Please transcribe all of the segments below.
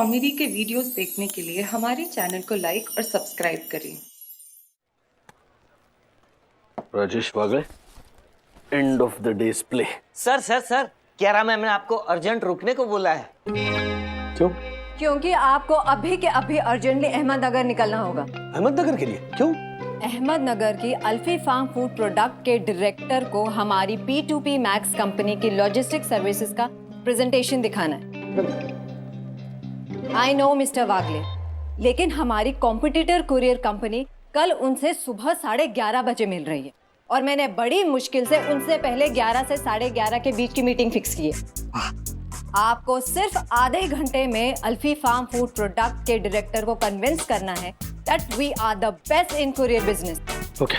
Comedy के videos देखने के लिए हमारे चैनल को लाइक और सब्सक्राइब करें। Rajesh Wagle, end of the days play. Sir क्या रहा मैंने आपको अर्जेंट रुकने को बोला है। क्यों? क्योंकि आपको अभी के अभी अर्जेंटली अहमदनगर निकलना होगा। अहमदनगर के लिए? क्यों? अहमदनगर की अल्फी फार्म फूड प्रोडक्ट के डायरेक्टर को हमारी P2P मैक्स कंपनी की लॉजिस्टिक सर्विसेज का प्रेजेंटेशन दिखाना है। आई नो मिस्टर वागले, लेकिन हमारी कॉम्पिटिटर कुरियर कंपनी कल उनसे सुबह 11:30 बजे मिल रही है और मैंने बड़ी मुश्किल से उनसे पहले 11 से 11:30 के बीच की मीटिंग फिक्स की है। आपको सिर्फ आधे घंटे में अल्फी फार्म फूड प्रोडक्ट के डायरेक्टर को कन्विंस करना है that we are the best in courier business. Okay.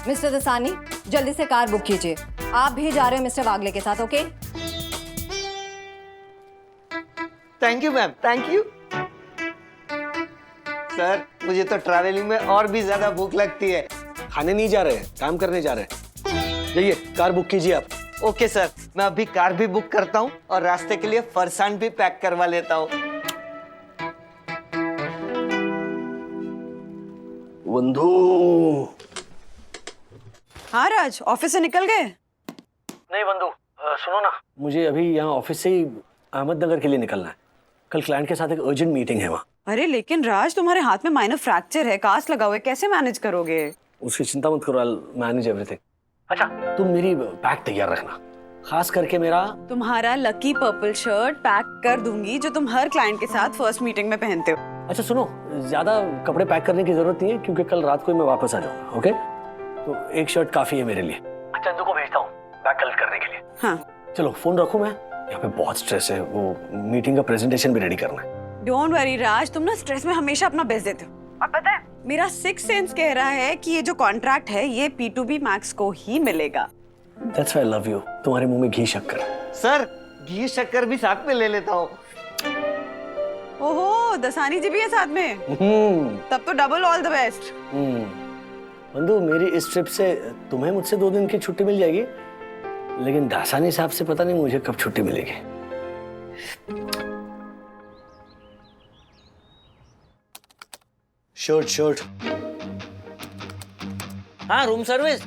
Mister Dasani, जल्दी से कार बुक कीजिए। आप भी जा रहे हो मिस्टर वागले के साथ, okay? Thank you ma'am, thank you. Sir मुझे तो ट्रैवलिंग में और भी ज्यादा भूख लगती है। खाने नहीं जा रहे हैं, काम करने जा रहे हैं। जाइए, कार बुक कीजिए आप। ओके सर, मैं अभी कार भी बुक करता हूँ और रास्ते के लिए फरसान भी पैक करवा लेता हूँ। बंधु। हाँ राज, ऑफिस से निकल गए? नहीं बंधु, सुनो ना, मुझे अभी यहाँ ऑफिस से ही अहमदनगर के लिए निकलना है। कल क्लाइंट के साथ एक अर्जेंट मीटिंग है वहाँ। अरे लेकिन राज, तुम्हारे हाथ में माइनर फ्रैक्चर है, कास्ट लगा हुआ है, कैसे मैनेज करोगे? उसकी चिंता मत करो, आई मैनेज एवरीथिंग। अच्छा, तुम मेरी बैग तैयार रखना, खास करके मेरा तुम्हारा लकी पर्पल शर्ट पैक कर दूंगी जो तुम हर क्लाइंट के साथ फर्स्ट मीटिंग में पहनते हो। अच्छा सुनो, ज्यादा कपड़े पैक करने की जरूरत नहीं है क्योंकि कल रात को ही मैं वापस आ जाऊंगा। ओके, तो एक शर्ट काफी है मेरे लिए। अच्छा, चंदू को भेजता हूँ बैग कलेक्ट करने के लिए। हाँ चलो, फोन रखूं मैं? यहाँ पे बहुत स्ट्रेस है, वो मीटिंग का प्रेजेंटेशन भी रेडी करना है। डोंट वरी राज, तुम ना स्ट्रेस में हमेशा अपना बेस्ट देते हो। और पता है, मेरा सिक्स सेंस कह रहा है कि ये जो कॉन्ट्रैक्ट है ये P2B मैक्स को ही मिलेगा। That's why I love you। तुम्हारे मुंह में घी शक्कर। सर घी शक्कर भी साथ में ले लेता हूँ। ओहो, दसानी जी भी है साथ में? तब तो डबल ऑल द बेस्ट। बंधु, मेरी इस ट्रिप से तुम्हें मुझसे 2 दिन की छुट्टी मिल जाएगी, लेकिन दासानी साहब से पता नहीं मुझे कब छुट्टी मिलेगी। शर्ट। हाँ, रूम सर्विस।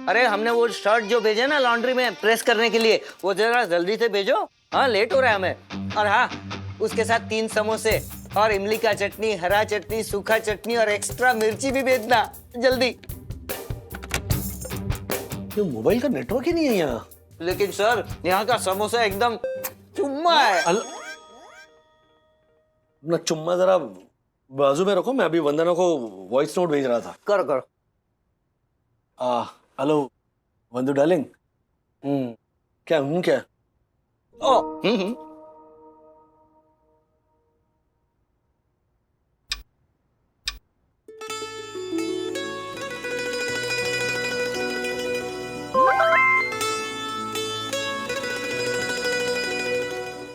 अरे हमने वो शर्ट जो भेजे ना लॉन्ड्री में प्रेस करने के लिए, वो जरा जल्दी से भेजो। हाँ, लेट हो रहा है हमें। और हाँ, उसके साथ 3 समोसे और इमली का चटनी, हरा चटनी, सूखा चटनी और एक्स्ट्रा मिर्ची भी भेजना जल्दी। ये मोबाइल का नेटवर्क ही नहीं है यहाँ। लेकिन सर, यहाँ का समोसा एकदम चुम्मा है। अपना चुम्मा जरा बाजू में रखो, मैं अभी वंदना को वॉइस नोट भेज रहा था। करो। Hello Vandu darling. क्या हूँ क्या?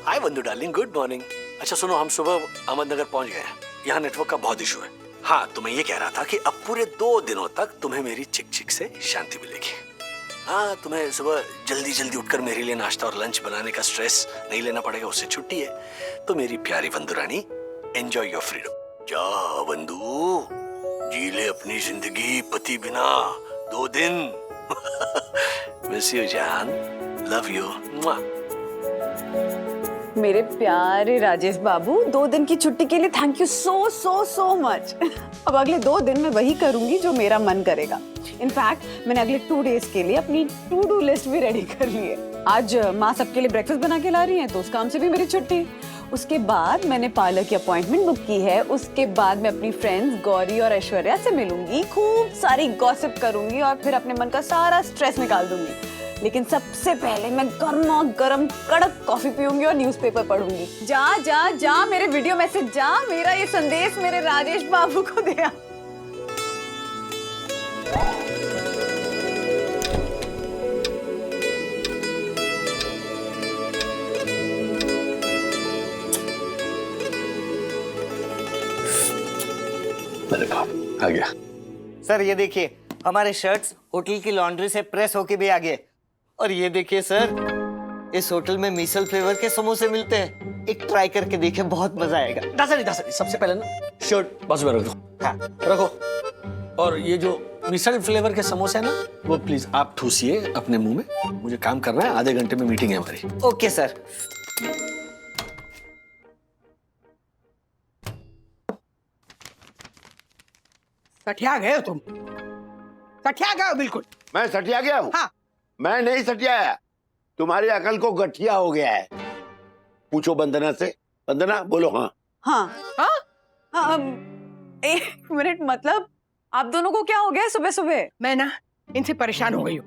Hi Vandu darling, good morning. अच्छा सुनो, हम सुबह अहमदनगर पहुंच गए हैं। यहाँ नेटवर्क का बहुत इशू है। हाँ, तो मैं ये कह रहा था कि अब पूरे 2 दिनों तक तुम्हें मेरी चिक से शांति मिलेगी। हाँ, तुम्हें सुबह जल्दी उठकर मेरे लिए नाश्ता और लंच बनाने का स्ट्रेस नहीं लेना पड़ेगा, उससे छुट्टी है। तो मेरी प्यारी बंधु रानी, एंजॉय योर फ्रीडम। जा बंधु, जी ले अपनी जिंदगी पति बिना 2 दिन। मिस यू जान, लव यू। मेरे प्यारे राजेश बाबू, 2 दिन की छुट्टी के लिए थैंक यू सो मच। अब अगले 2 दिन मैं वही करूंगी जो मेरा मन करेगा। इनफैक्ट मैंने अगले 2 डेज के लिए अपनी टू डू लिस्ट भी रेडी कर ली है। आज माँ सबके लिए ब्रेकफास्ट बना के ला रही हैं, तो उस काम से भी मेरी छुट्टी। उसके बाद मैंने पार्लर की अपॉइंटमेंट बुक की है। उसके बाद मैं अपनी फ्रेंड्स गौरी और ऐश्वर्या से मिलूंगी, खूब सारी गॉसिप करूंगी और फिर अपने मन का सारा स्ट्रेस निकाल दूंगी। लेकिन सबसे पहले मैं गर्मा गर्म कड़क कॉफी पीऊंगी और न्यूज़पेपर पढ़ूंगी। जा मेरे वीडियो मैसेज जा, मेरा ये संदेश मेरे राजेश बाबू को दे आ। अरे बाप, आ गया। सर ये देखिए, हमारे शर्ट्स होटल की लॉन्ड्री से प्रेस होके भी आ गए। और ये देखिए सर, इस होटल में मिसल फ्लेवर के समोसे मिलते हैं, एक ट्राई करके देखे, बहुत मजा आएगा। दासानी सबसे पहले ना शर्ट बाजू में रख दो। हाँ रखो। और ये जो मिसल फ्लेवर के समोसे है ना, वो प्लीज आप ठूसिए अपने मुंह में। मुझे काम करना है, आधे घंटे में मीटिंग है हमारी। Okay sir. सठिया गए हो तुम, सठिया गए हो बिल्कुल। मैं सटिया गया हूँ? हाँ। मैं नहीं सटियाया, तुम्हारी अकल को गठिया हो गया है। पूछो वंदना से। वंदना बोलो। हाँ हाँ हाँ? हाँ, 1 मिनट, मतलब आप दोनों को क्या हो गया सुबह सुबह? मैं ना इनसे परेशान हो गई हूँ।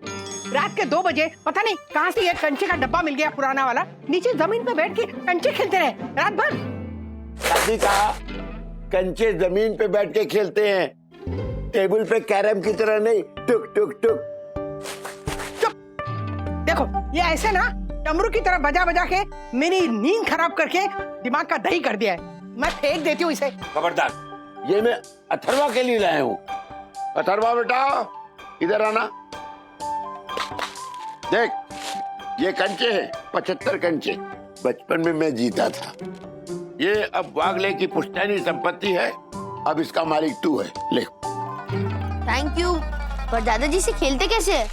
रात के 2 बजे पता नहीं कहाँ से ये कंचे का डब्बा मिल गया पुराना वाला, नीचे जमीन पे बैठ के कंचे खेलते रहे रात भर। दादी कहा कंचे जमीन पे बैठ के खेलते हैं, टेबल पे कैरम की तरह नहीं। टुक टुक टुक। देखो ये ऐसे ना डमरू की तरह बजा बजा के मेरी नींद खराब करके दिमाग का दही कर दिया है। मैं फेंक देती हूँ इसे। खबरदार, ये मैं अथर्वा के लिए लाया हूँ। अथर्वा बेटा इधर आना। देख ये कंचे हैं, 75 कंचे। बचपन में मैं जीता था। ये अब वागले की पुश्तैनी संपत्ति है, अब इसका मालिक तू है। ले। Thank you. पर दादाजी से खेलते कैसे है?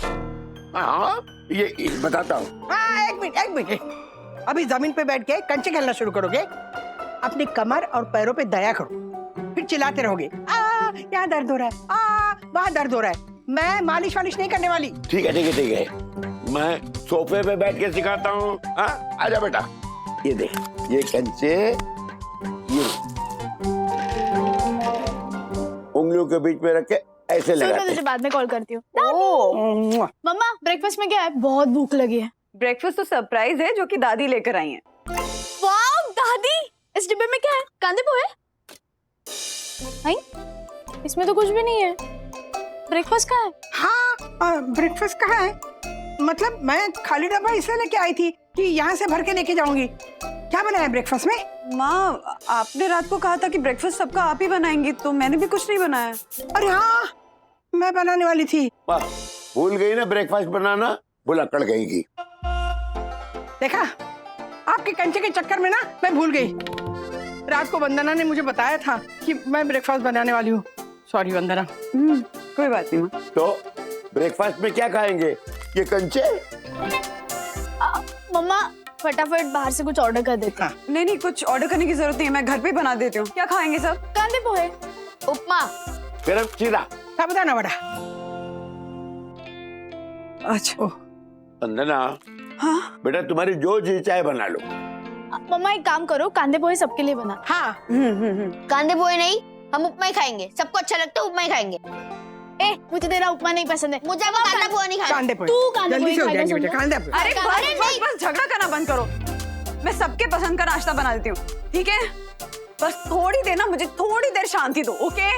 हाँ ये बताता हूँ। हाँ एक मिनट। अभी जमीन पे बैठ के कंचे खेलना शुरू करोगे, अपनी कमर और पैरों पे दया करो, फिर चिल्लाते रहोगे यहाँ दर्द हो रहा है, वहाँ दर्द हो रहा है। मैं मालिश वालिश नहीं करने वाली। ठीक है, मैं सोफे पे बैठ के सिखाता हूँ। हाँ आजा बेटा। ये देख, ये कंचे ये उंगलियों के बीच में रख के ऐसे मैं लगाते तुझे हैं। बाद में कॉल करती हूँ। मुआ। मम्मा ब्रेकफास्ट में क्या है? बहुत भूख लगी है। ब्रेकफास्ट तो सरप्राइज है जो कि दादी लेकर आई है। वाव दादी, इस डिब्बे में क्या है? कांदे पोहे? नहीं, इसमें तो कुछ भी नहीं है। ब्रेकफास्ट कहाँ है? हाँ ब्रेकफास्ट कहाँ है? मतलब मैं खाली डब्बा इसलिए लेके आई थी कि यहाँ से भर के लेके जाऊंगी। क्या बनाया ब्रेकफास्ट में? माँ आपने रात को कहा था कि ब्रेकफास्ट सबका आप ही बनाएंगी, तो मैंने भी कुछ नहीं बनाया। अरे हाँ, मैं बनाने वाली थी। वाह, भूल गई ना ब्रेकफास्ट बनाना, भुलक्कड़ गई की। देखा, आपके कंचे के चक्कर में ना मैं भूल गई। रात को वंदना ने मुझे बताया था कि मैं ब्रेकफास्ट बनाने वाली हूँ। सॉरी वंदना। कोई बात नहीं माँ। तो ब्रेकफास्ट में क्या खाएंगे? ये कंचे? मम्मा फटाफट बाहर से कुछ ऑर्डर कर देते हैं। नहीं, कुछ ऑर्डर करने की जरूरत नहीं है, मैं घर पे ही बना देती हूँ। क्या खाएंगे सब? कांदे पोहे, उपमा। गरम चीरा। साबुदाना वड़ा। अच्छा। वंदना, हाँ बेटा तुम्हारी जो जी चाहे बना लो। मम्मा एक काम करो, कांदे पोहे सबके लिए बना। हाँ कांदे पोहे नहीं, हम उपमा ही खाएंगे। सबको अच्छा लगता है उपमा ही खाएंगे। ए, मुझे तेरा उपमा नहीं पसंद है। मुझे वो कांदा पोहा नहीं खाना। कांदे पोहे। तू कांदे जल्दी पोहे से हो खाएगा जाएंगे बेटा, समझा? कांदे पोहे। अरे अरे नहीं। बस झगड़ा करना बंद करो। मैं सबके पसंद का नाश्ता बना देती हूँ, ठीक है? बस थोड़ी देर ना, मुझे थोड़ी देर शांति दो, ओके?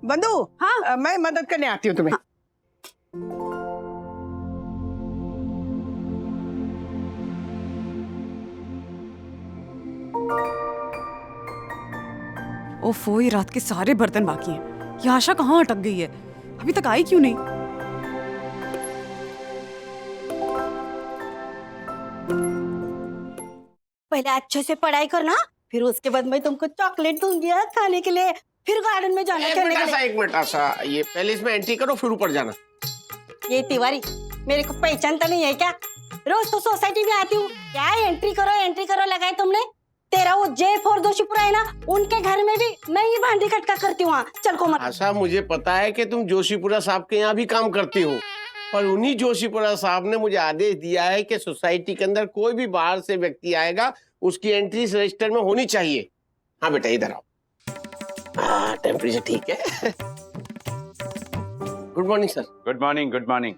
बंधु। हाँ? मैं मदद करने आती हूँ तुम्हें। ओफो, ये रात के सारे बर्तन बाकी हैं। ये आशा कहाँ अटक गई है? अभी तक आई क्यों नहीं? पहले अच्छे से पढ़ाई करना, फिर उसके बाद मैं तुमको चॉकलेट दूंगी खाने के लिए, फिर गार्डन में जाना खेलने के लिए। एक मिनट आशा, ये पहले इसमें एंट्री करो फिर ऊपर जाना। ये तिवारी मेरे को पहचानता नहीं है क्या? रोज तो सोसाइटी में आती हूँ, क्या एंट्री करो लगाए तुमने? तेरा वो J4 जोशीपुरा है ना, उनके घर में भी मैं ही भांडी कटका करती हूँ। चल कोमल। आशा मुझे पता है कि तुम जोशीपुरा साहब के यहाँ भी काम करती हो, पर उन्हीं जोशीपुरा साहब ने मुझे आदेश दिया है कि सोसाइटी के अंदर कोई भी बाहर से व्यक्ति आएगा उसकी एंट्री इस रजिस्टर में होनी चाहिए। हाँ बेटा इधर आओ। हाँ टेम्परेचर ठीक है। Good morning sir. Good morning, good morning.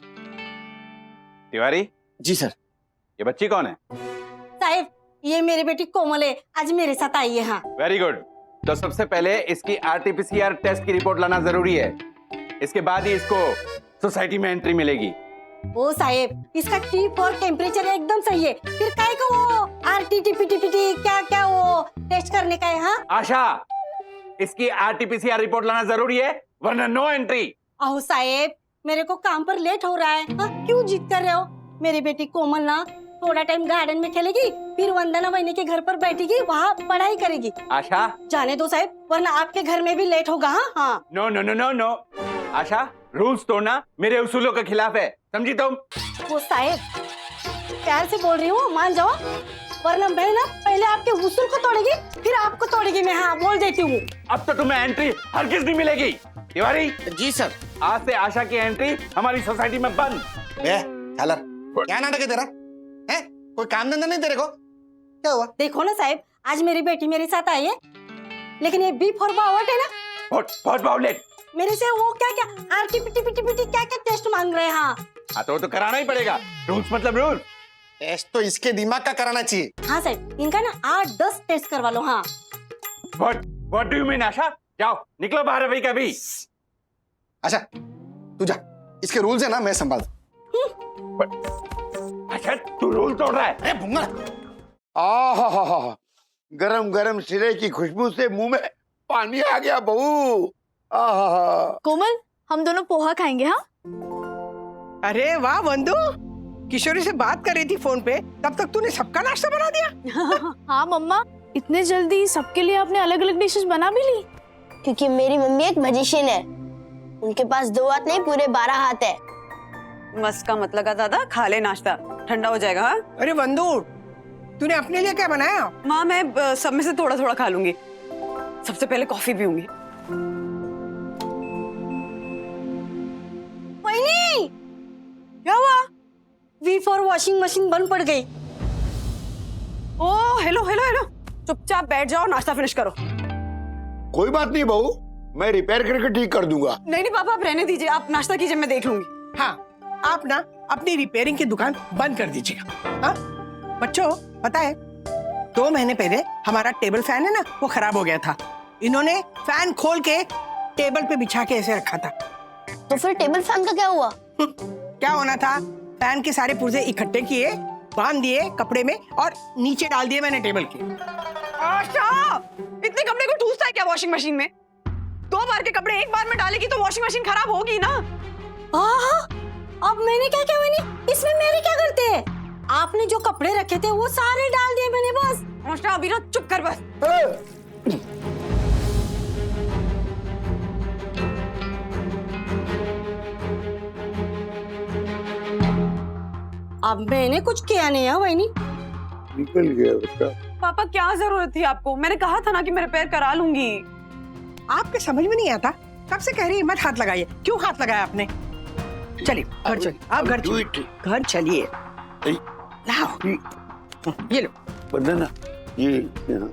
Tiwari ji sir. ये बच्ची कौन है? साहब ये मेरी बेटी कोमल है, आज मेरे साथ आई है। हाँ वेरी गुड। तो सबसे पहले इसकी आरटीपीसीआर टेस्ट की रिपोर्ट लाना जरूरी है, इसके बाद ही इसको सोसाइटी में एंट्री मिलेगी। ओ साहेब, इसका T4 टेम्परेचर एकदम सही है, फिर काय को वो RTT-PT क्या वो टेस्ट करने का है? हाँ आशा, इसकी आरटीपीसीआर रिपोर्ट लाना जरूरी है, वरना नो एंट्री। आओ साहेब, मेरे को काम पर लेट हो रहा है। हाँ, क्यों जिद कर रहे हो? मेरी बेटी कोमल ना थोड़ा टाइम गार्डन में खेलेगी, फिर वंदना वहीनी के घर पर बैठेगी, वहाँ पढ़ाई करेगी। आशा, जाने दो साहब, वरना आपके घर में भी लेट होगा। हाँ। No no no no no. Asha, rules तोड़ना मेरे उसूलों के खिलाफ है, समझी तुम? वो साहेब, प्यार से बोल रही हूँ, मान जाओ, वरना मैं ना पहले आपके उसूल को तोड़ेगी, फिर आपको तोड़ेगी मैं। हाँ, बोल देती हूँ। अब तो तुम्हें एंट्री हरगिज नहीं मिलेगी। तिवारी जी सर। आज से आशा की एंट्री हमारी सोसाइटी में बंद। क्या नाटक है तेरा? है? कोई काम धंधा नहीं तेरे को? क्या हुआ? देखो ना साहब, आज मेरी बेटी मेरे साथ आई है, लेकिन ये बी फॉर बावट है ना, बहुत बावलेट। मेरे से वो क्या क्या RT-PT क्या क्या टेस्ट मांग रहे हैं। हाँ तो कराना ही पड़ेगा, रूल्स मतलब रूल। टेस्ट तो इसके दिमाग का कराना चाहिए। हाँ साहब, इनका ना 8-10 टेस्ट करवा लो। हाँ। What do you mean आशा? जाओ निकलो बाहर अभी कभी। अच्छा तू जा, इसके रूल्स है ना मैं संभाल। अच्छा तू रूल तोड़ रहा है? अरे भूंगा। आहा, गरम गरम सिरे की खुशबू से मुंह में पानी आ गया बहू। आहा। कोमल, हम दोनों पोहा खाएंगे। हाँ। अरे वाह वंदू, किशोरी से बात कर रही थी फोन पे, तब तक तूने सबका नाश्ता बना दिया। हाँ मम्मा, इतने जल्दी सबके लिए आपने अलग अलग डिशेस बना भी ली? क्योंकि मेरी मम्मी एक मैजिशियन है, उनके पास 2 हाथ नहीं पूरे 12 हाथ है। मस्त का मतलब का दादा, खा ले नाश्ता, ठंडा हो जाएगा। हाँ? अरे वंदू, तूने अपने लिए क्या बनाया? माँ, मैं सब में से थोड़ा थोड़ा खा लूंगी। सबसे पहले कॉफी पीऊंगी। वहीनी, क्या हुआ? वी फॉर वॉशिंग मशीन बंद पड़ गई। ओ हेलो हेलो हेलो, चुपचाप बैठ जाओ, नाश्ता फिनिश करो। कोई बात नहीं बहू, मैं रिपेयर करके ठीक कर दूंगा। नहीं नहीं पापा, आप रहने दीजिए, आप नाश्ता कीजिए, मैं देख लूंगी। हाँ, आप ना अपनी रिपेयरिंग की दुकान बंद कर दीजिएगा। हाँ बच्चों, पता है 2 महीने पहले हमारा टेबल फैन है ना, वो खराब हो गया था। इन्होंने फैन खोल के टेबल पे बिछा के ऐसे रखा था। तो फिर टेबल फैन का क्या हुआ? क्या होना था, फैन के सारे पुर्जे इकट्ठे किए, बांध दिए कपड़े में और नीचे डाल दिए मैंने टेबल के। आशा, इतने कपड़े को ठूसता है क्या वॉशिंग मशीन में? 2 बार के कपड़े एक बार में डालेगी तो वॉशिंग मशीन खराब होगी ना। अब मैंने क्या किया वहीनी? इसमें मेरे क्या करते हैं? आपने जो कपड़े रखे थे वो सारे डाल दिए मैंने बस। आशा अभी ना चुप कर बस। अब मैंने कुछ किया नहीं है वहीनी। निकल गया बेटा। पापा क्या जरूरत थी आपको? मैंने कहा था ना कि मैं रिपेयर करा लूंगी। आपके समझ में नहीं आता, कब से कह रही है मत हाथ लगाइए, क्यों हाथ लगाया आपने? चलिए घर चलिए, आप घर चलिए, घर चलिए। लाओ ये लो। वंदना ये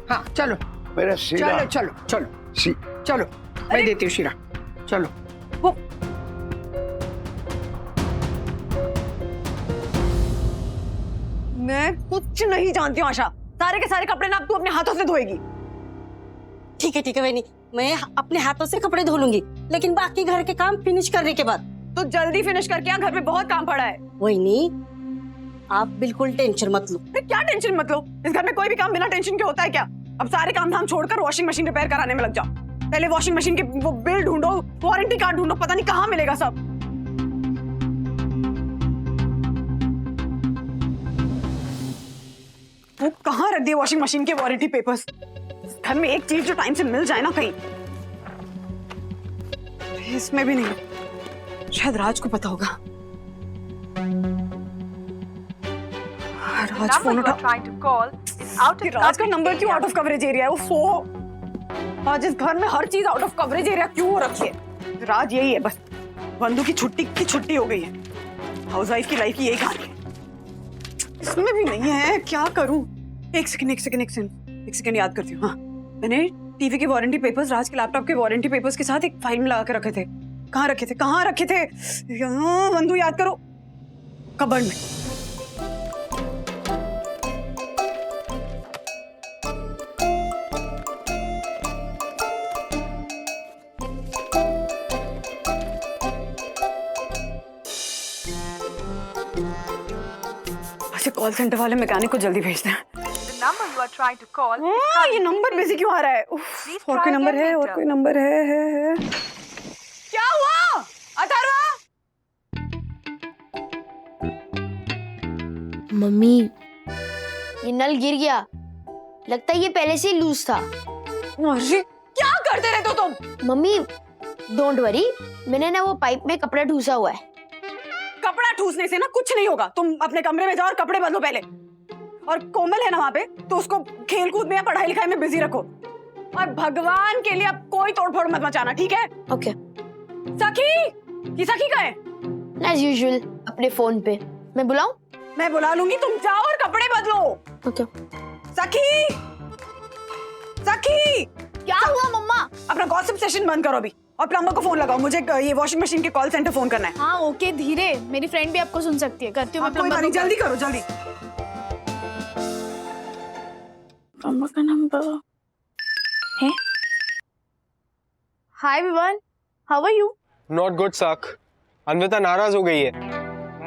हाँ चलो, मेरा शीरा। चलो चलो चलो चलो, मैं देती हूँ शीरा। चलो। मैं कुछ नहीं जानती हूँ आशा, सारे के सारे कपड़े ना अब तू अपने हाथों से धोएगी। ठीक है वहीनी, मैं अपने हाथों से कपड़े धो लूंगी, लेकिन बाकी घर के काम फिनिश करने के बाद। तो जल्दी फिनिश करके आ, घर में बहुत काम पड़ा है। वहीनी, आप बिल्कुल टेंशन मत लो। क्या टेंशन मत लो? इस घर में कोई भी काम बिना टेंशन के होता है क्या? अब सारे काम धाम छोड़कर वॉशिंग मशीन रिपेयर कराने में लग जाओ। पहले वॉशिंग मशीन के वो बिल ढूंढो, वारंटी कार्ड ढूंढो, पता नहीं कहाँ मिलेगा सब। वो कहाँ रख दिए वॉशिंग मशीन के वारंटी पेपर्स? घर में एक चीज जो टाइम से मिल जाए ना कहीं। इसमें भी नहीं, शायद राज को पता होगा। राज फोन उठा। राज का नंबर क्यों आउट ऑफ कवरेज एरिया है? वो आज इस घर में हर चीज आउट ऑफ कवरेज एरिया क्यों हो रखी है? राज यही है बस, बंधु की छुट्टी हो गई है। हाउस वाइफ की लाइफ की यही कहानी है। इसमें भी नहीं है, क्या करूं? एक सेकंड याद करती हूँ। हाँ, मैंने टीवी के वारंटी पेपर्स राज के लैपटॉप के वारंटी पेपर्स के साथ एक फाइल में लगा के रखे थे। कहाँ रखे थे? बंधु याद करो, कबर्ड में। कॉल सेंटर वाले मैकेनिक को जल्दी भेजते हैं। ये नंबर बिजी क्यों आ रहा है? और कोई नंबर है? मम्मी, ये नल गिर गया। लगता है ये पहले से ही लूज था। अरे क्या करते रहते हो तुम? मम्मी डोंट वरी, मैंने ना वो पाइप में कपड़ा ठूसा हुआ है। कपड़ा ठूसने से ना कुछ नहीं होगा। तुम अपने कमरे में जाओ और कपड़े बदलो पहले। और कोमल है ना वहाँ पे, तो उसको खेल कूद में या पढ़ाई लिखाई में बिजी रखो। और भगवान के लिए अब कोई तोड़फोड़ मत मचाना, ठीक है? ओके। सखी, ये सखी का है? एज यूजुअल अपने फोन पे। मैं बुलाऊं? मैं बुला लूंगी, तुम जाओ और कपड़े बदलो। ओके। सखी, सखी, क्या हुआ मम्मा? अपना गॉसिप सेशन बंद करो अभी और प्लम्बर को फोन लगाओ। मुझे ये वॉशिंग मशीन के कॉल सेंटर फोन करना है। हाँ ओके, धीरे, मेरी फ्रेंड भी आपको सुन सकती है। करती हूँ मैं कोई बात नहीं, जल्दी करो, जल्दी। प्लम्बर का नंबर है। Hi Vivaan, how are you? Not good Saak. Anvita नाराज हो गई है,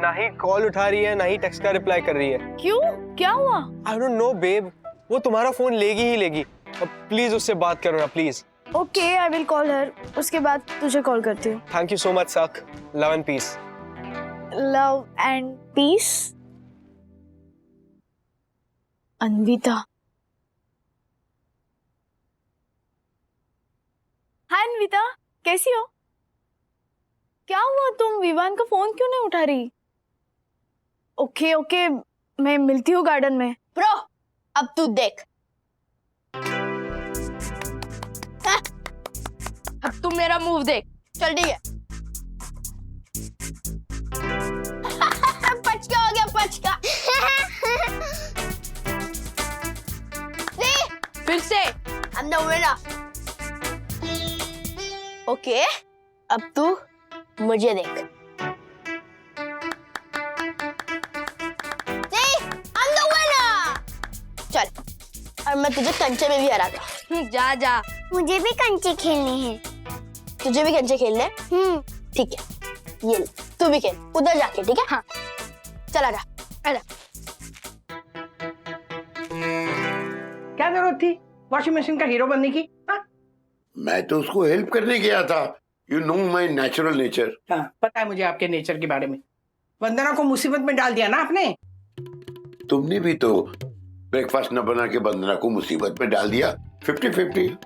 ना ही कॉल उठा रही है ना ही टेक्स्ट का रिप्लाई कर रही है। क्यों, क्या हुआ? आई डोंट नो बेब, वो तुम्हारा फोन लेगी ही लेगी। अब प्लीज उससे बात करो ना please. Okay, I will call her. उसके बाद तुझे कॉल करती हूँ। Thank you so much Saak. Love and peace. Love and peace. Anvita. Hi Anvita, कैसी हो? क्या हुआ, तुम विवान का फोन क्यों नहीं उठा रही? ओके ओके, मैं मिलती हूँ गार्डन में। ब्रो, अब तू देख। अब तू मेरा मूव देख। चल ठीक है। पचका हो गया, पचका। फिर से। I'm the winner. ओके, अब तू मुझे देख। I'm the winner. चल, और मैं तुझे कंचे में भी हराता। जा जा। मुझे भी कंचे खेलने हैं। तुझे भी कंचे खेलने? ठीक है, ये ले, तू भी खेल उधर जाके, ठीक है? हाँ, चला जा, आजा। क्या जरूरत थी वॉशिंग मशीन का हीरो बनने की? हाँ? मैं तो उसको हेल्प करने गया था। You know my natural nature. हाँ, पता है मुझे आपके नेचर के बारे में। वंदना को मुसीबत में डाल दिया ना आपने। तुमने भी तो ब्रेकफास्ट न बना के वंदना को मुसीबत में डाल दिया। 50-50।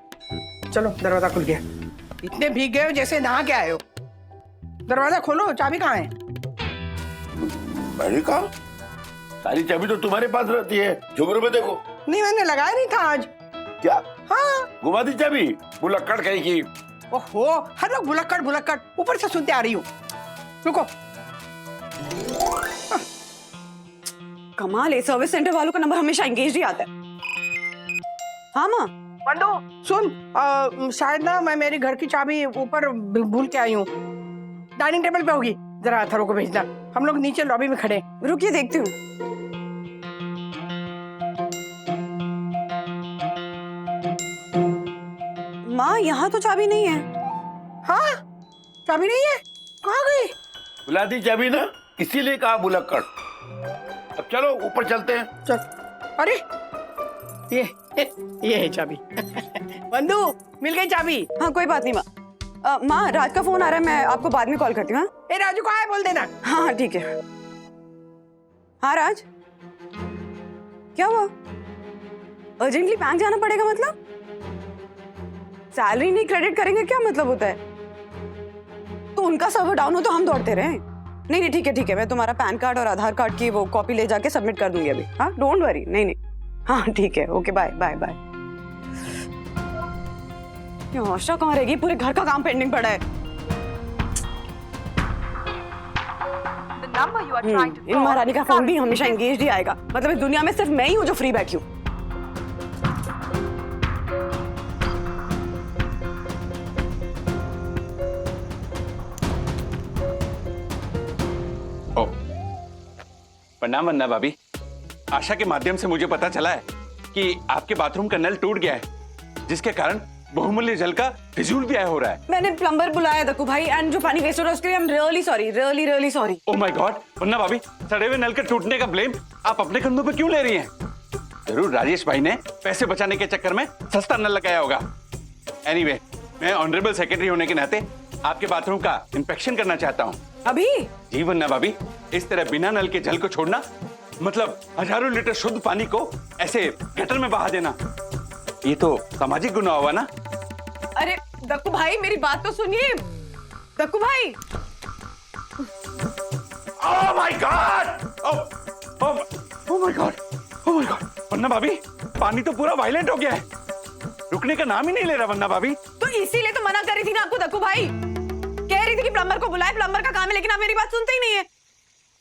चलो, दरवाजा खुल गया। इतने भीग गए हो जैसे नहा के आए हो। दरवाजा खोलो, चाबी कहाँ है? मैंने कहा सारी चाबी तो तुम्हारे पास रहती है। झुमर में देखो। नहीं, मैंने लगाया नहीं था आज। क्या? हाँ, घुमा दी चाबी। बुलक्कड़ कहीं की। ओहो, हर लोग बुलक्कड़ बुलक्कड़ ऊपर से सुनते आ रही हूँ। रुको। कमाल है, सर्विस सेंटर वालों का नंबर हमेशा एंगेज ही आता है। हाँ माँ। बंदो सुन, शायद ना मैं मेरी घर की चाबी ऊपर भूल के आई हूँ। डाइनिंग टेबल पे होगी, जरा अथरों को भेजना। हम लोग नीचे लॉबी में खड़े। रुकिए, देखती हूँ। माँ, यहाँ तो चाबी नहीं है। हाँ, चाबी नहीं है? कहाँ गई? बुला दी चाबी ना, इसीलिए कहा बुलक्कड़। अब चलो ऊपर चलते हैं। चल। अरे ये है चाबी। बंधु, मिल गई चाबी। हाँ, कोई बात नहीं माँ। माँ, राज का फोन आ रहा है, मैं आपको बाद में कॉल करती हूँ। हाँ? ए राजू कहाँ है, बोल देना। हाँ ठीक है। हाँ राज, क्या हुआ? अर्जेंटली बैंक जाना पड़ेगा मतलब? सैलरी नहीं क्रेडिट करेंगे क्या मतलब होता है? तो उनका सर्वर डाउन हो तो हम दौड़ते रहे? नहीं नहीं, ठीक है, मैं तुम्हारा पैन कार्ड और आधार कार्ड की वो कॉपी ले जाके सबमिट कर दूंगी अभी। हाँ, डोंट वरी। नहीं, हाँ ठीक है, ओके, बाय बाय बाय। ये आशा कहाँ रहेगी? पूरे घर का काम पेंडिंग पड़ा है। इन महारानी का फोन भी हमेशा एंगेज ही आएगा। मतलब इस दुनिया में सिर्फ मैं ही हूँ जो फ्री बैठी हूँ। प्रणाम वंदना भाभी। आशा के माध्यम से मुझे पता चला है कि आपके बाथरूम का नल टूट गया है, जिसके कारण बहुमूल्य जल का फिजूल व्यय हो रहा है। मैंने प्लम्बर बुलाया दक्कू भाई, एंड जो पानी वेस्ट हो रहा है उसके लिए really sorry. Oh my god, Vandana भाभी, सड़े हुए नल के टूटने का ब्लेम आप अपने कंधों पे क्यों ले रही हैं? जरूर राजेश भाई ने पैसे बचाने के चक्कर में सस्ता नल लगाया होगा। एनीवे, मैं ऑनरेबल सेक्रेटरी होने के नाते आपके बाथरूम का इंस्पेक्शन करना चाहता हूँ। अभी? जी वंदना भाभी, इस तरह बिना नल के जल को छोड़ना मतलब हजारों लीटर शुद्ध पानी को ऐसे गटर में बहा देना, ये तो सामाजिक गुनाह हुआ ना। अरे दक्कू भाई मेरी बात तो सुनिए। दक्कू भाई oh my god, oh my god, oh my god. Vanna भाभी, पानी तो पूरा वायलेंट हो गया है, रुकने का नाम ही नहीं ले रहा। वन्ना भाभी तो इसीलिए तो मना कर रही थी ना आपको दक्कू भाई। कह रही थी कि प्लम्बर को बुलाए, प्लम्बर का काम है, लेकिन आप मेरी बात सुनते ही नहीं है।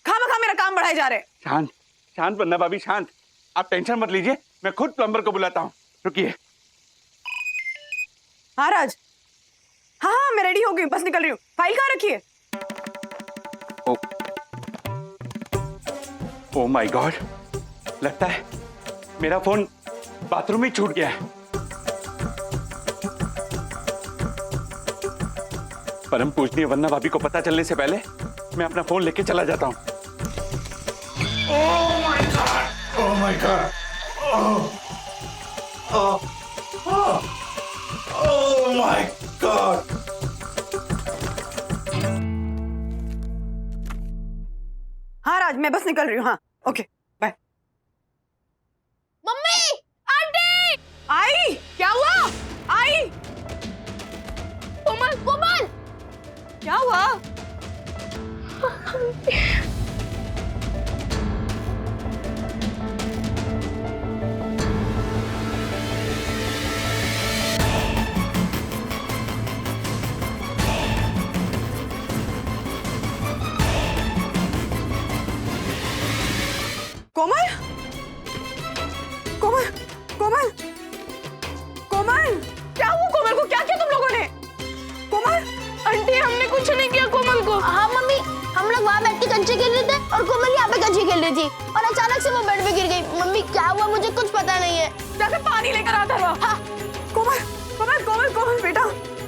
खामखा मेरा काम बढ़ाए जा रहे हैं। शांत शांत वन्ना भाभी, शांत। आप टेंशन मत लीजिए, मैं खुद प्लम्बर को बुलाता हूँ, रुकिए। हाँ राज, हाँ मैं रेडी हो गई, बस निकल रही हूँ। फाइल कहाँ रखी है? ओह माय गॉड, लगता है मेरा फोन बाथरूम में छूट गया है। परम पूजनीय वन्ना भाभी को पता चलने से पहले मैं अपना फोन लेके चला जाता हूँ। ओह my god, oh my god, oh my God. हाँ राज, मैं बस निकल रही हूँ। हाँ ओके बाय। मम्मी, आंटी, आई, क्या हुआ? आई, कोमल, कोमल, क्या हुआ? कोमल, कोमल, कोमल, कोमल, क्या हुआ कोमल को? क्या किया तुम लोगों ने? कोमल, आंटी हमने कुछ नहीं किया कोमल को। हाँ मम्मी, हम लोग वहाँ बैठ के कंचे खेल रहे थे और कोमल यहाँ पे कंचे खेल रही थी और अचानक से वो बेड पे गिर गई। मम्मी क्या हुआ मुझे कुछ पता नहीं है। जाकर पानी लेकर आता रहा। हाँ। कोमल, कोमल, कोमल, कोमल बेटा,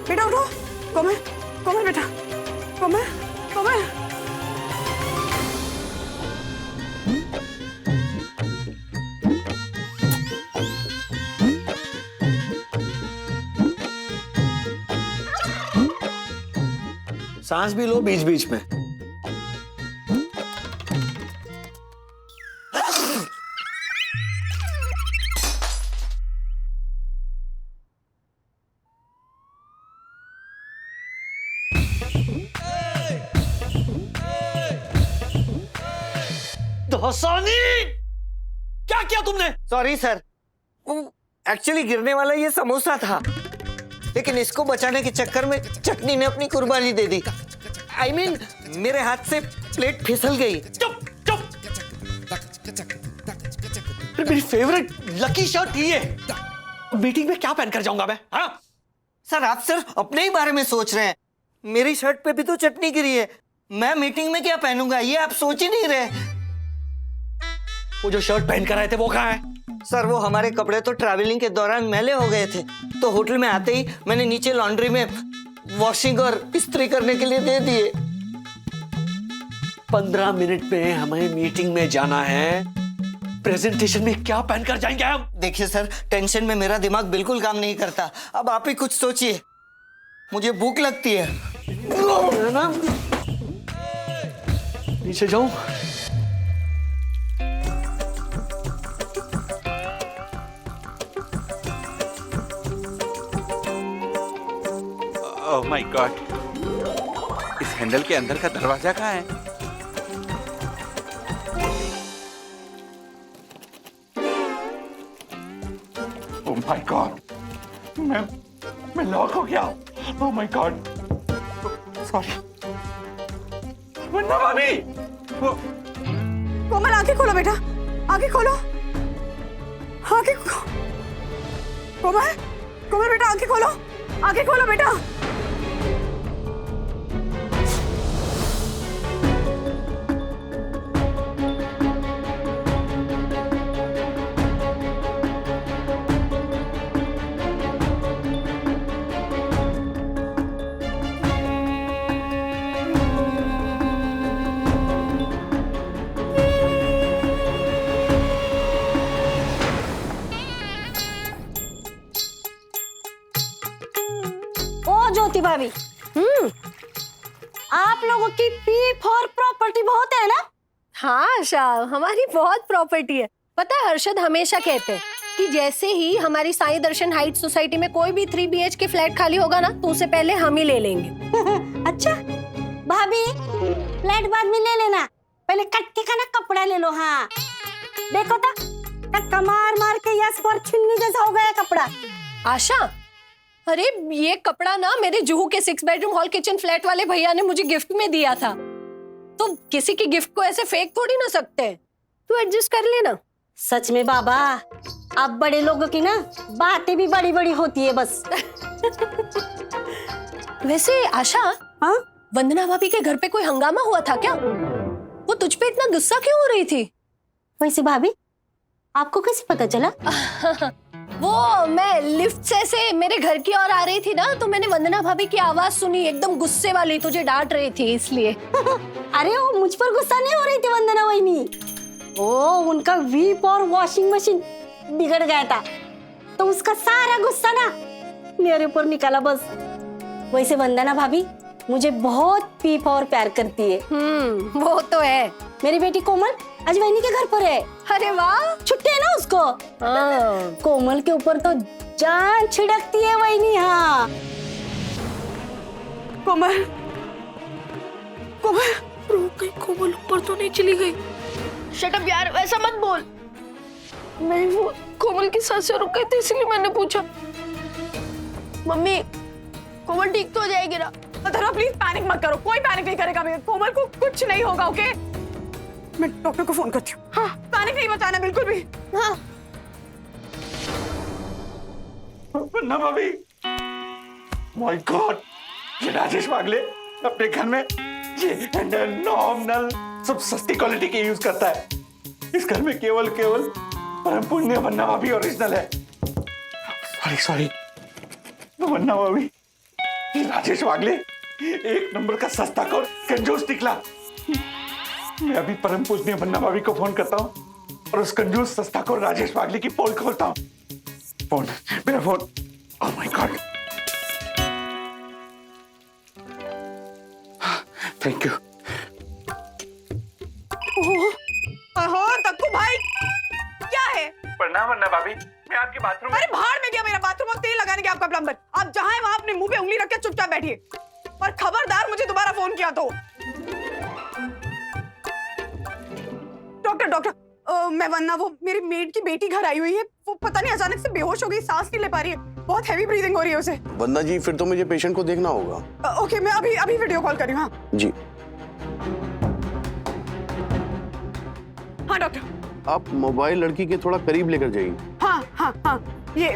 बेटा उठो। कोमल, कोमल बेटा, कोमल, कोमल। सांस भी लो बीच बीच में। क्या किया तुमने? सॉरी सर, एक्चुअली गिरने वाला ये समोसा था, लेकिन इसको बचाने के चक्कर में चटनी ने अपनी कुर्बानी दे दी। I mean, मेरे हाथ से प्लेट फिसल गई। चुप चुप। मेरी फेवरेट लकी शर्ट ये। मीटिंग में क्या पहनकर जाऊंगा मैं? हाँ? सर आप सिर्फ अपने ही बारे में सोच रहे हैं। मेरी शर्ट पे भी तो चटनी गिरी है, मैं मीटिंग में क्या पहनूंगा ये आप सोच ही नहीं रहे। वो जो शर्ट पहन कर आए थे वो कहाँ है? सर वो हमारे कपड़े तो ट्रैवलिंग के दौरान मैले हो गए थे, तो होटल में आते ही मैंने नीचे लॉन्ड्री में वॉशिंग और इस्त्री करने के लिए दे दिए। 15 मिनट में हमें मीटिंग में जाना है। प्रेजेंटेशन में क्या पहनकर जाएंगे हम? देखिए सर, टेंशन में मेरा दिमाग बिल्कुल काम नहीं करता। अब आप ही कुछ सोचिए, मुझे भूख लगती है। ना नीचे जाऊं? ओह माय गॉड, इस हैंडल के अंदर का दरवाजा कहाँ है? ओह माय गॉड, मैं लॉक हो गया। Oh my god, sorry. Vanna भाभी, कोमल आंखें खोलो बेटा, आंखें खोलो, आंखें कोमल, कोमल बेटा आंखें खोलो, आंखें खोलो बेटा। ज्योति भाभी, आप लोगों की P4 प्रॉपर्टी बहुत है ना? हाँ आशा, हमारी बहुत प्रॉपर्टी है। पता है हर्षद हमेशा कहते हैं कि जैसे ही हमारी साईं दर्शन हाइट सोसाइटी में कोई भी 3 BHK फ्लैट खाली होगा ना तो उसे पहले हम ही ले लेंगे। अच्छा भाभी, फ्लैट बाद में ले लेना, पहले कट्टे का ना कपड़ा ले लो। हाँ देखो तो कमार मार के यस पर छिन्नी जैसा हो गया कपड़ा। आशा, अरे ये कपड़ा ना मेरे जुहू के 6 बेडरूम हॉल किचन फ्लैट वाले भैया ने मुझे गिफ्ट में दिया था, तो किसी की गिफ्ट को ऐसे फेंक थोड़ी ना सकते, तू एडजस्ट कर लेना। सच में बाबा, अब बड़े लोगों की ना बातें भी बड़ी बड़ी होती है बस। वैसे आशा, हाँ वंदना भाभी के घर पे कोई हंगामा हुआ था क्या? वो तुझ पे इतना गुस्सा क्यों हो रही थी? वैसे भाभी आपको कैसे पता चला? वो मैं लिफ्ट से मेरे घर की ओर आ रही थी ना, तो मैंने वंदना भाभी की आवाज सुनी, एकदम गुस्से वाली, तुझे डांट रही थी इसलिए। अरे वो मुझ पर गुस्सा नहीं हो रही थी वंदना वहीनी, ओ उनका वीप और वॉशिंग मशीन बिगड़ गया था, तो उसका सारा गुस्सा ना मेरे ऊपर निकाला बस। वैसे वंदना भाभी मुझे बहुत पीप और प्यार करती है। वो तो है। मेरी बेटी कोमल आज वहीनी के घर पर है। अरे वाह, छुट्टी है ना उसको। हाँ। कोमल के ऊपर तो जान छिड़कती है वहीनी। हाँ कोमल, कोमल रुक गई, कोमल ऊपर तो नहीं चली गई? शट अप यार, वैसा मत बोल। नहीं, वो कोमल की सांसें रुक गई थी इसलिए मैंने पूछा। मम्मी कोमल ठीक तो हो जाएगी ना? अधरा प्लीज पैनिक मत करो, कोई पैनिक नहीं करेगा, कोमल को कुछ नहीं होगा। ओके, मैं डॉक्टर को फोन करती हूँ। हाँ, पैनिक नहीं मचाना बिल्कुल भी। हाँ वंदना भाभी, माय गॉड, ये राजेश वागले अपने घर में ये नॉमिनल सब सस्ती क्वालिटी के यूज करता है। इस घर में केवल परम पुण्य वंदना भाभी ओरिजिनल है। सॉरी वंदना भाभी, राजेश वागले एक नंबर का सस्ता और कंजूस निकला। मैं अभी परम पूजनीय वंदना भाभी को फोन करता हूँ और उस कंजूस सस्ता को राजेश वागले की पोल खोलता हूँ। फोन, मेरा phone. Oh my god, thank you. Takku भाई, क्या है? प्रणाम वंदना भाभी, मैं आपके बाथरूम में। अरे भाड़ में गया मेरा बाथरूम और तेल लगाने के आपका प्लम्बर। आप जहाँ है वहाँ अपने मुंह पे उंगली रख के चुपचाप बैठिए, और खबरदार मुझे दोबारा फोन किया तो। डॉक्टर, मैं वंदना, वो मेरी मेड की बेटी घर आई हुई है, वो पता नहीं अचानक से बेहोश हो गई, सांस नहीं ले पा रही है, बहुत हैवी ब्रीदिंग हो रही है उसे। वंदना जी, फिर तो मुझे पेशेंट को देखना होगा। ओके, मैं अभी वीडियो कॉल कर रही हूँ। हाँ जी। हाँ डॉक्टर, आप मोबाइल लड़की के थोड़ा करीब लेकर जाइए। हाँ, ये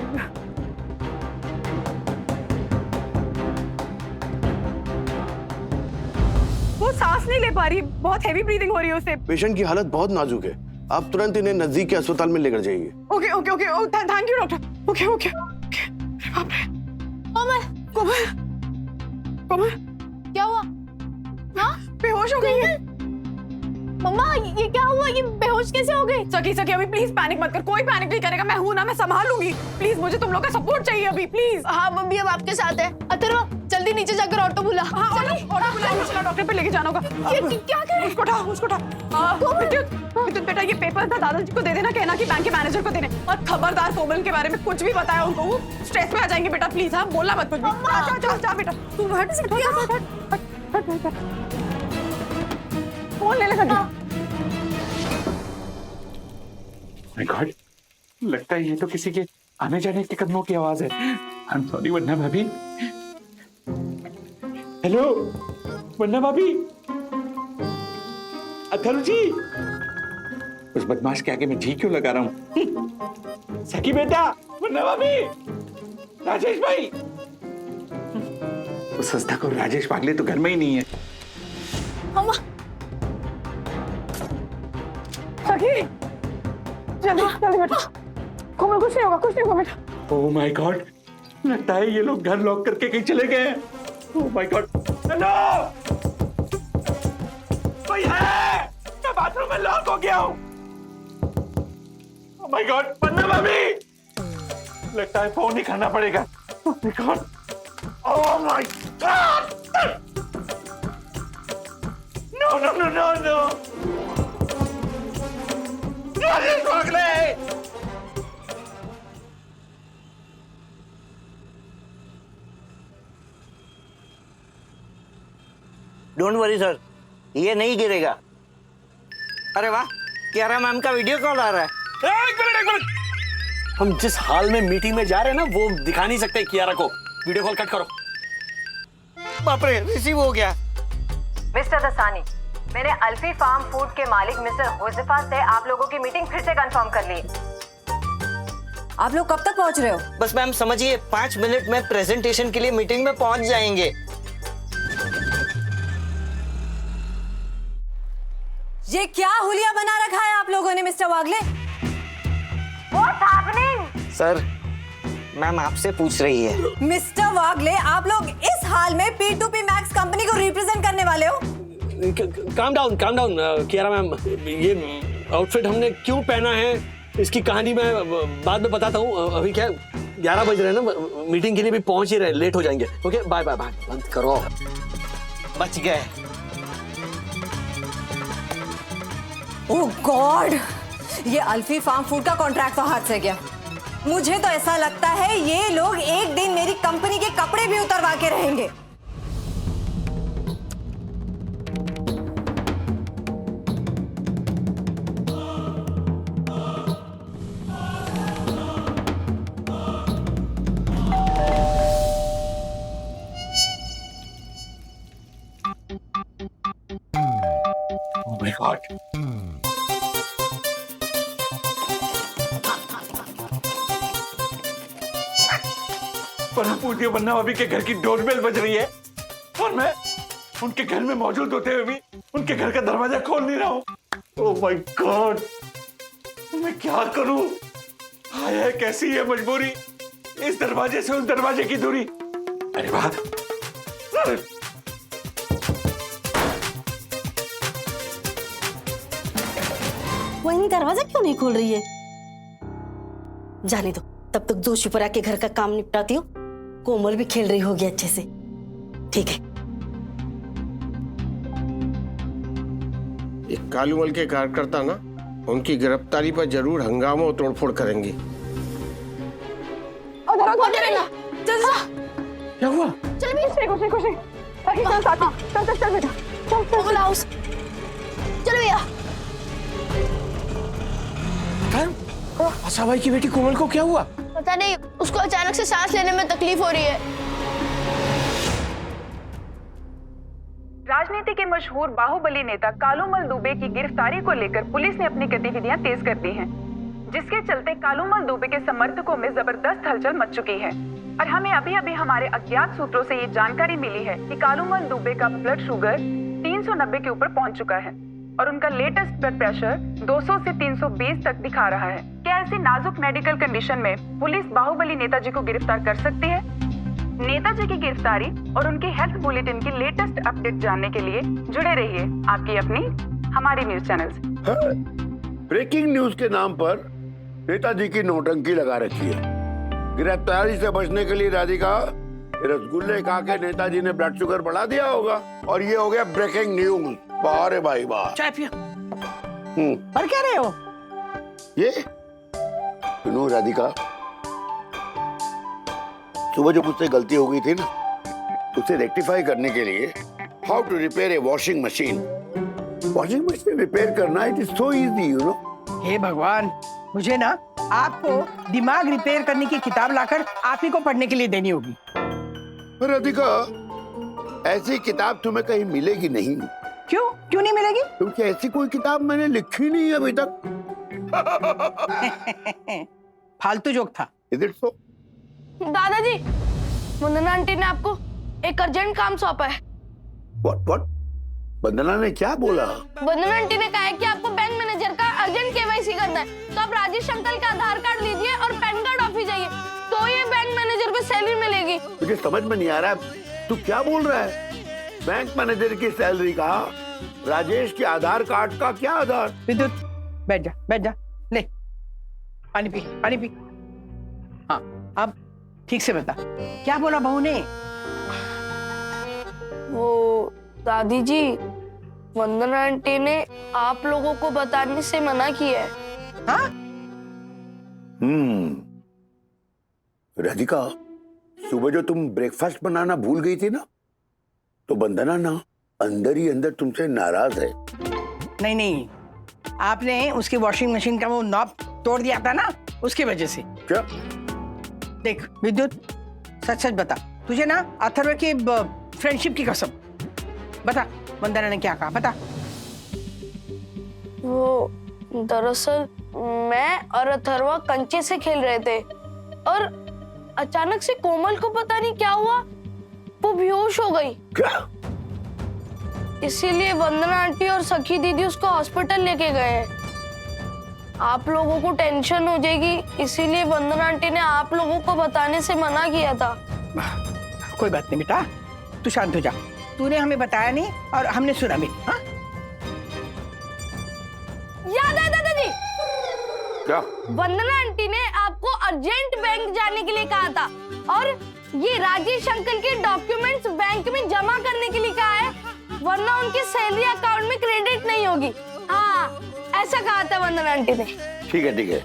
वो सांस नहीं ले पा रही, बहुत हैवी ब्रीदिंग हो रही है उसे। पेशेंट की हालत बहुत नाजुक है, आप तुरंत इन्हें नजदीक के अस्पताल में लेकर जाइए। Okay, thank you doctor. Okay. बाप रे, कोमल क्या हुआ? हाँ बेहोश हो गई है। मम्मा ये क्या हुआ? ये बेहोश कैसे हो गई? सखी अभी प्लीज पैनिक मत कर, कोई पैनिक नहीं करेगा, मैं हूं ना, मैं संभाल लूंगी। प्लीज मुझे तुम लोग का सपोर्ट चाहिए अभी, प्लीज। हाँ मम्मी अब आपके साथ है। अथर्व जल्दी नीचे जाकर ऑटो बुला। हाँ ऑटो बुला, डॉक्टर पे लेके जाना होगा। ये क्या कर रहे? उसको उठा। विद्युत बेटा, ये पेपर था, दादाजी को दे देना, कहना कि बैंक के मैनेजर को देने, और खबरदार कोमल के बारे में कुछ भी बताया उनको, वो स्ट्रेस में आ जाएंगे बेटा, प्लीज। हाँ बोलना मत कुछ भी। जा बेटा, तू हट। फोन ले ले। माय गॉड, लगता है ये तो किसी के आने जाने के कदमों की आवाज है। आई एम सॉरी वंदना भाभी। हेलो वंदना भाभी, अथर्व जी, उस बदमाश के आगे मैं जी क्यों लगा रहा हूँ? सखी बेटा, वंदना भाभी, राजेश भाई। उस संस्था को राजेश वागले तो घर में ही नहीं है। सखी जल्दी बेटा, कोमल कुछ नहीं होगा बेटा। ओह माय गॉड, लगता है ये लोग घर लॉक करके कहीं चले गए हैं। ओह माय गॉड, हेलो कोई है? मैं बाथरूम में लॉक हो गया हूँ। ओह माय गॉड, वंदना भाभी, लगता है फोन ही करना पड़ेगा। Oh my god, oh my god, no. Rajesh Wagle. Don't worry sir, ये नहीं गिरेगा। अरे वाह, कियारा मैम का वीडियो कॉल आ रहा है। एक मिनट। हम जिस हाल में मीटिंग में जा रहे हैं ना, वो दिखा नहीं सकते कियारा को। वीडियो कॉल कट करो। बाप रे, रिसीव हो गया। मिस्टर दसानी, मैंने अल्फी फार्म फूड के मालिक मिस्टर हुज़ैफा से आप लोगों की मीटिंग फिर से कंफर्म कर ली। आप लोग कब तक पहुंच रहे हो? बस मैम समझिए 5 मिनट में प्रेजेंटेशन के लिए मीटिंग में पहुंच जाएंगे। ये क्या हुलिया बना रखा है आप लोगों ने मिस्टर वागले? What's happening? सर, मैम आपसे पूछ रही है। मिस्टर वागले, आप लोग इस हाल में P2P मैक्स कंपनी को रिप्रेजेंट करने वाले हो? Calm down Kiara ma'am. ये आउटफिट हमने क्यों पहना है, इसकी कहानी मैं बाद में बताता हूँ। अभी क्या 11 बज रहे हैं ना, मीटिंग के लिए भी पहुंच ही रहे, लेट हो जाएंगे। Okay, bye. बंद करो। बच गए। ओह गॉड, ये अल्फी फार्म फूड का कॉन्ट्रैक्ट तो हाथ से गया। मुझे तो ऐसा लगता है ये लोग एक दिन मेरी कंपनी के कपड़े भी उतरवा के रहेंगे। Oh my God. परम पूज्य बन्ना भाभी के घर की डोरबेल बज रही है और मैं उनके घर में मौजूद होते हुए भी उनके घर का दरवाजा खोल नहीं रहा हूँ। ओह माय गॉड, मैं क्या करूं? हाय है कैसी है मजबूरी, इस दरवाजे से उस दरवाजे की दूरी। अरे वाह, वही दरवाजा क्यों नहीं खोल रही है? जाने दो, तब तक जोशीपुरा के घर का काम निपटाती हूँ। कोमल भी खेल रही होगी अच्छे से। ठीक है। एक कालूमल के कार्यकर्ता ना उनकी गिरफ्तारी पर जरूर हंगामा और तोड़फोड़ करेंगे। क्या हुआ? चल भैया। आशा भाई की बेटी कोमल को क्या हुआ? पता नहीं, उसको अचानक से सांस लेने में तकलीफ हो रही है। राजनीति के मशहूर बाहुबली नेता कालूमल दुबे की गिरफ्तारी को लेकर पुलिस ने अपनी गतिविधियां तेज कर दी हैं, जिसके चलते कालूमल दुबे के समर्थकों में जबरदस्त हलचल मच चुकी है। और हमें अभी हमारे अज्ञात सूत्रों से ये जानकारी मिली है कि कालूमल दुबे का ब्लड शुगर 390 के ऊपर पहुंच चुका है और उनका लेटेस्ट ब्लड प्रेशर 200 से 320 तक दिखा रहा है। क्या ऐसी नाजुक मेडिकल कंडीशन में पुलिस बाहुबली नेताजी को गिरफ्तार कर सकती है? नेताजी की गिरफ्तारी और उनके हेल्थ बुलेटिन की लेटेस्ट अपडेट जानने के लिए जुड़े रहिए आपकी अपनी हमारी न्यूज चैनल से। ब्रेकिंग न्यूज के नाम पर नेताजी की नौटंकी लगा रखी है। गिरफ्तारी से बचने के लिए राधिका रसगुल्ले खा के नेताजी ने ब्लड शुगर बढ़ा दिया होगा और ये हो गया ब्रेकिंग न्यूज। बाहर है भाई, बाहर। चाय पियो। पर क्या रहे हो? ये सुनो राधिका, सुबह जो मुझसे गलती हो गई थी ना, उसे रेक्टिफाई करने के लिए how to repair a washing machine repair करना, it is so easy, you know. हे भगवान, मुझे ना आपको दिमाग रिपेयर करने की किताब लाकर आप ही को पढ़ने के लिए देनी होगी। राधिका, ऐसी किताब तुम्हें कहीं मिलेगी नहीं। क्यों नहीं मिलेगी? क्योंकि ऐसी कोई किताब मैंने लिखी नहीं है अभी तक। फालतू जोक था। Is it so? दादाजी, वंदना आंटी ने आपको एक अर्जेंट काम सौंपा है। What? वंदना ने क्या बोला? वंदना आंटी ने कहा है कि आपको बैंक मैनेजर का अर्जेंट केवाईसी करना है, तो आप राजेश अंकल का आधार कार्ड लीजिए और पैन कार्ड ऑफिस जाइए, तो ये बैंक मैनेजर को सैलरी मिलेगी। मुझे समझ में नहीं आ रहा तू क्या बोल रहा है। बैंक मैनेजर की सैलरी का राजेश के आधार कार्ड का क्या आधार? विद्युत, बैठ जा, ले पानी पी। हाँ, अब ठीक से बता, क्या बोला बहू ने? वो दादी जी, वंदना आंटी ने आप लोगों को बताने से मना किया है। हाँ? राधिका, सुबह जो तुम ब्रेकफास्ट बनाना भूल गई थी ना, तो वंदना ना अंदर ही अंदर तुमसे नाराज है। नहीं नहीं, आपने उसकी वॉशिंग मशीन का वो नॉब तोड़ दिया था ना, उसकी वजह से। क्या? देख विद्युत, सच सच बता, तुझे ना अथर्व की फ्रेंडशिप की कसम, बता वंदना ने क्या कहा, बता। वो दरअसल मैं और अथर्वा कंचे से खेल रहे थे और अचानक से कोमल को पता नहीं क्या हुआ, वो बेहोश हो गई। क्या? इसीलिए वंदना आंटी और सखी दीदी उसको हॉस्पिटल लेके गए हैं। आप लोगों को टेंशन हो जाएगी, इसीलिए वंदना आंटी ने आप लोगों को बताने से मना किया था। कोई बात नहीं बेटा, तू शांत हो जा। तूने हमें बताया नहीं और हमने सुना भी। हाँ? याद है दादाजी, क्या? वंदना आंटी ने आपको अर्जेंट बैंक जाने के लिए कहा था और ये राजेश अंकल के डॉक्यूमेंट्स बैंक में जमा करने के लिए कहा है, वरना उनकी सैलरी अकाउंट में क्रेडिट नहीं होगी। हाँ, ऐसा कहा था वंदना आंटी ने। ठीक है,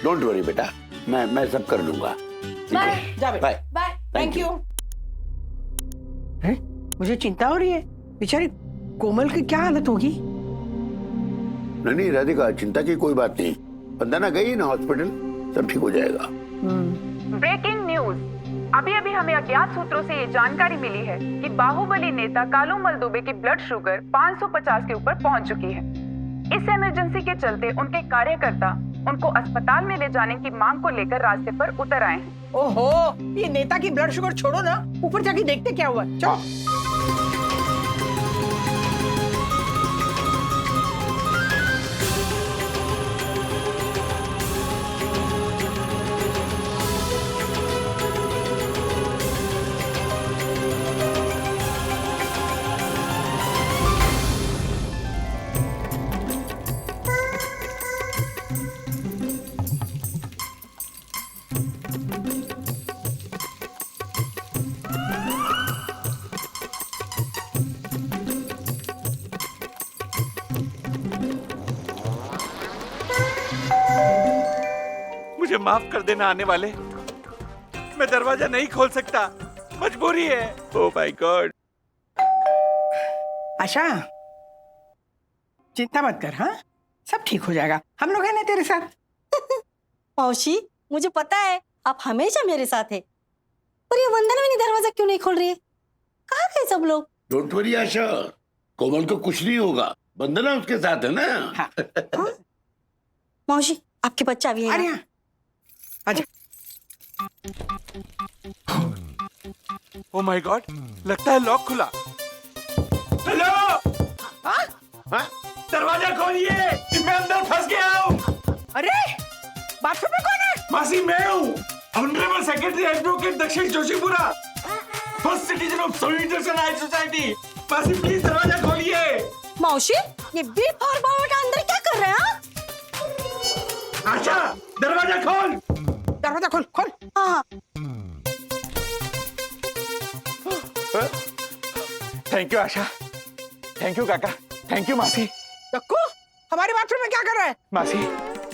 डोंट वरी बेटा, मैं सब कर लूंगा। Bye bye bye. Thank you. मुझे चिंता हो रही है, बेचारी कोमल की क्या हालत होगी। नहीं राधिका, चिंता की कोई बात नहीं, वंदना गई ना हॉस्पिटल, सब ठीक हो जाएगा। ब्रेकिंग न्यूज, अभी अभी हमें अज्ञात सूत्रों से ये जानकारी मिली है कि बाहुबली नेता कालूमल दुबे की ब्लड शुगर 550 के ऊपर पहुंच चुकी है। इस इमरजेंसी के चलते उनके कार्यकर्ता उनको अस्पताल में ले जाने की मांग को लेकर रास्ते पर उतर आए हैं। ओहो, ये नेता की ब्लड शुगर छोड़ो ना, ऊपर जाके देखते क्या हुआ। चलो। मुझे माफ कर देना आने वाले, मैं दरवाजा नहीं खोल सकता, मजबूरी है। Oh my God. आशा, चिंता मत कर, हाँ सब ठीक हो जाएगा, हम लोग हैं ना तेरे साथ। मौसी, मुझे पता है आप हमेशा मेरे साथ है, पर ये वंदना वाली दरवाजा क्यों नहीं खोल रही है? कहाँ गए सब लोग? डोंट वरी आशा, कोमल को कुछ नहीं होगा, वंदना उसके साथ है ना। हाँ। मौसी, आपके बच्चा भी है अरे ना? आजा। ओह माय गॉड, लगता है लॉक खुला। हेलो, हाँ? दरवाजा खोलिए, मैं अंदर फंस गया हूँ। अरे बाथरूम में कौन है? मासी, मैं हूँ, honourable secretary advocate Dakshin Joshipura, first citizen of soldiers and high society. मासी प्लीज दरवाजा खोलिए। मौसी, ये बीफ और बाबा का अंदर क्या कर रहे हैं? आशा, दरवाजा खोल। दरवाजा खोल, खोल। हाँ। Thank you Asha, thank you काका, थैंक यू मासी। दक्कू, हमारे बाथरूम में क्या कर रहा है? मासी,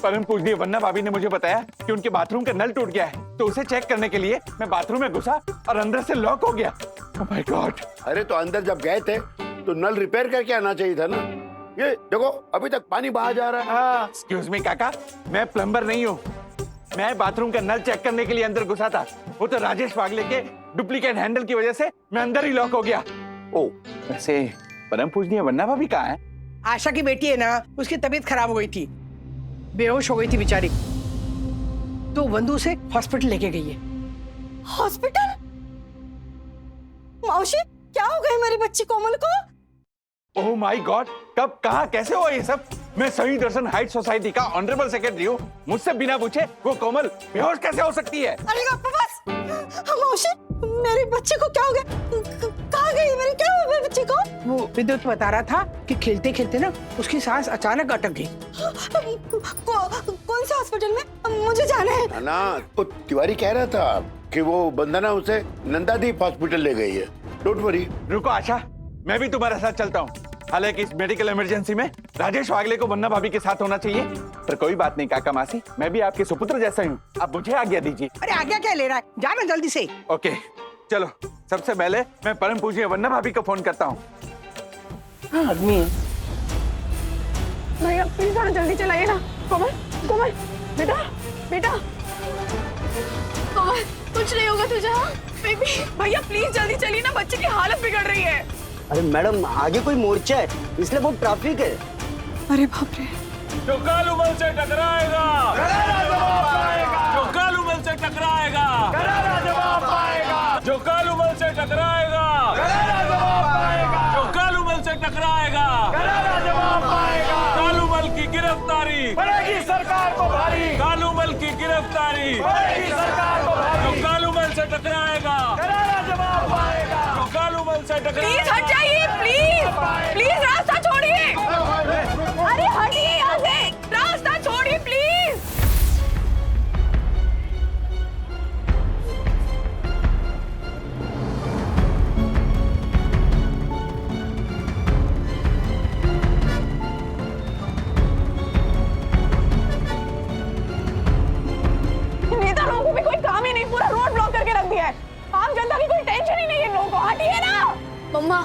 परम पूजनीय वन्ना भाभी ने मुझे बताया कि उनके बाथरूम का नल टूट गया है, तो उसे चेक करने के लिए मैं बाथरूम में घुसा और अंदर से लॉक हो गया। Oh my God. अरे तो अंदर जब गए थे तो नल रिपेयर करके आना चाहिए था ना। ये देखो, अभी तक पानी बाहर जा रहा है। एक्सक्यूज मी काका, मैं प्लम्बर नहीं हूँ, मैं बाथरूम का नल चेक करने के लिए अंदर घुसा था। वो तो राजेश वागले के डुप्लीकेट हैंडल की वजह से मैं अंदर ही लॉक हो गया। ओ, वैसे परम पूजनीय वन्ना भाभी कहाँ है? आशा की बेटी है ना, उसकी तबीयत खराब हो गई थी, बेहोश हो गई थी बेचारी, तो वंदू से हॉस्पिटल लेके गई है। हॉस्पिटल? मौसी, क्या हो गया मेरी बच्ची कोमल को? ओह माय गॉड, कब, कहाँ, कैसे हुआ ये सब? मैं सही दर्शन हाइट सोसाइटी का ऑनरेबल सेक्रेटरी हूँ, मुझसे बिना पूछे वो कोमल बेहोश कैसे हो सकती है? अरे बस, मौसी, मेरी बच्ची को क्या हो गया? कहाँ गई मेरी, क्या हुआ मेरी बच्ची को? वो विद्युत बता रहा था कि खेलते खेलते ना उसकी सांस अचानक अटक गई। कौन से हॉस्पिटल में? मुझे जाना है। ना, वो तिवारी कह रहा था कि वो वंदना उसे नंदादीप हॉस्पिटल ले गई है। Don't worry. रुको आशा, मैं भी तुम्हारे साथ चलता हूँ। हालांकि इस मेडिकल इमरजेंसी में राजेश वागले को वन्ना भाभी के साथ होना चाहिए, पर कोई बात नहीं काका मासी, मैं भी आपके सुपुत्र जैसा ही हूँ, आप मुझे आज्ञा दीजिए। अरे आज्ञा क्या ले रहा है, जाना जल्दी से। ओके चलो, सबसे पहले मैं परम पूज्य वन्ना भाभी को फोन करता हूँ। आदमी है। भैया प्लीज थोड़ा जल्दी चलाइए ना। कोमल कोमल बेटा बेटा कोमल कुछ नहीं होगा तुझे? हाँ बेबी भैया प्लीज जल्दी चलिए ना, बच्चे की हालत बिगड़ रही है। अरे मैडम आगे कोई मोर्चा है इसलिए बहुत ट्रैफिक है। अरे बाप रे। जो कालूमल से टकराएगा जो कालूमल से टकराएगा जो कालूमल से टकराएगा जो कालूमल से टकराएगा कालूमल की गिरफ्तारी पड़ेगी सरकार को भारी, कालूमल की गिरफ्तारी पड़ेगी सरकार को भारी, जो कालूमल से टकराएगा जो कालूमल से टकराएगा। प्लीज हट जाइए, प्लीज प्लीज रास्ता छोड़िए। अरे हटिए यहाँ से, रास्ता छोड़िए प्लीज। नेता लोगों को भी कोई काम ही नहीं, पूरा रोड ब्लॉक करके रख दिया है। आम जनता की कोई टेंशन ही नहीं है लोगों को, हटिए ना। मम्मा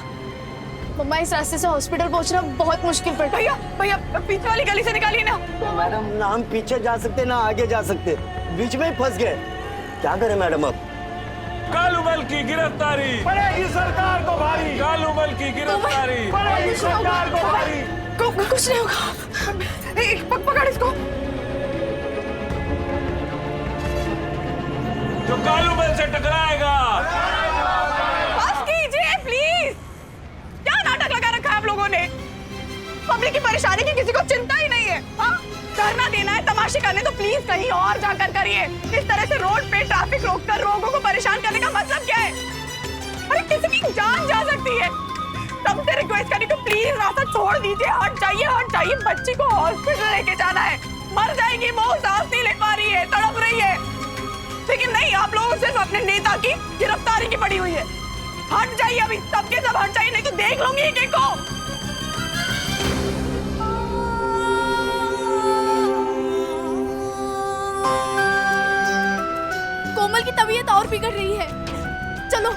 मम्मा इस रास्ते से हॉस्पिटल पहुंचना बहुत मुश्किल पड़ता है। भैया भैया पीछे वाली गली से निकालिए ना। मैडम ना हम पीछे जा सकते ना आगे जा सकते, बीच में ही फंस गए, क्या करें मैडम अब? कालूमल की गिरफ्तारी पड़ेगी सरकार को भारी, कालूमल की गिरफ्तारी पड़ेगी सरकार को भारी। कुछ नहीं होगा, एक पकड़ इसको। जो कालूमल से टकराएगा। बस कीजिए प्लीज, क्या नाटक लगा रखा है आप लोगों ने? पब्लिक की परेशानी की किसी को चिंता ही नहीं है। हाँ धरना देना है, तमाशे करने तो प्लीज कहीं और जाकर करिए। इस तरह से रोड पे ट्रैफिक रोककर लोगों को परेशान करने का मतलब क्या है? अरे किसी की जान जा सकती है। सबसे रिक्वेस्ट करी तो प्लीज रास्ता छोड़ दीजिए, हट जाइए। बच्ची को हॉस्पिटल लेके जाना है, मर जाएगी वो, सांस नहीं ले पा रही है, तड़प रही है। लेकिन नहीं, आप लोगों सिर्फ अपने नेता की गिरफ्तारी की पड़ी हुई है। हट जाइए अभी, सबके सब हट जाइए, नहीं तो देख लूंगी एक एक को। कोमल की तबीयत और बिगड़ रही है, चलो।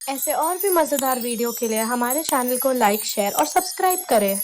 ऐसे और भी मजेदार वीडियो के लिए हमारे चैनल को लाइक, शेयर और सब्सक्राइब करें।